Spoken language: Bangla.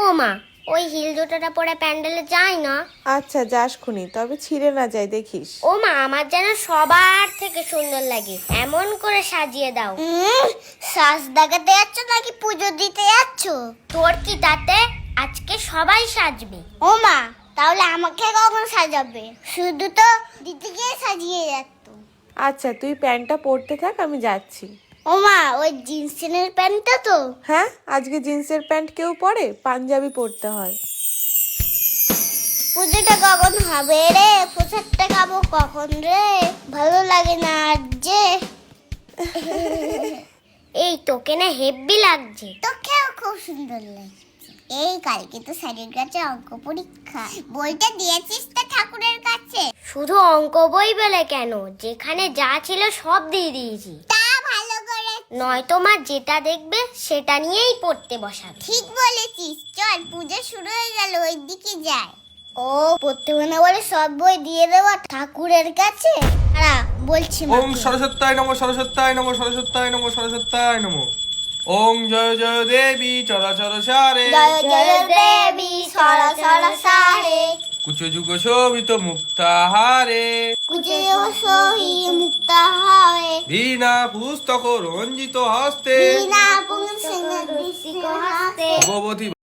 ও মা, ওই হিল জুতোটা পরে প্যান্ডেলে যায় না? আচ্ছা যাস খুনি, তবে ছিঁড়ে না যায় দেখিস। ও মা, আমার যেন সবার থেকে সুন্দর লাগে, এমন করে সাজিয়ে দাও। সাজ দেখাতে যাচ্ছ নাকি পুজো দিতে যাচ্ছ? তোর কি তাতে? আজকে সবাই সাজবে। ও মা, তাহলে আমাকে কখন সাজাবে? শুধু তো দিতে গিয়ে সাজিয়ে যাচ্ছ। আচ্ছা তুই প্যান্টটা পরতে থাক, আমি যাচ্ছি। ও মা, ওই জিন্সের প্যান্টটা তো? হ্যাঁ, আজকে জিন্সের প্যান্ট কেউ পরে? পাঞ্জাবি পরতে হয়। পুজোটা কখন হবে রে? প্রসাদটা খাবো কখন রে? ভালো লাগে না আর যে। এই তোকে না হেব্বি লাগছে। তোকেও খুব সুন্দর লাগছে। এই কালকে তো স্যারের কাছে অঙ্ক পরীক্ষা, বইটা দিয়েছিস তো ঠাকুরের কাছে? শুধু অঙ্ক বই বলে কেন, যেখানে যা ছিল সব দিয়ে দিয়েছি। তা ভালো করে। নয়তো মা যেটা দেখবে সেটা নিয়েই পড়তে বসাবে। ঠিক বলেছিস, চল পুজো শুরু হয়ে গেল, ওই দিকে যাই। ও পড়তে না বলে সব বই দিয়ে দেওয়া ঠাকুরের কাছে? বলছি ওম সরস্বত্যায় নমঃ সরস্বত্যায় নমঃ সরস্বত্যায় নমঃ সরস্বত্যায় নমঃ। ওম জয় জয় দেবী চরাচর সারে, জয় জয় দেবী সরসর সারে, কুচযুগ শোভিত মুক্তাহারে, কুজে সহি মুক্তাহারে, বীণা পুস্তক রঞ্জিত হস্তে, বিনা পুংসিং দিশিক হাতে। ভগবতী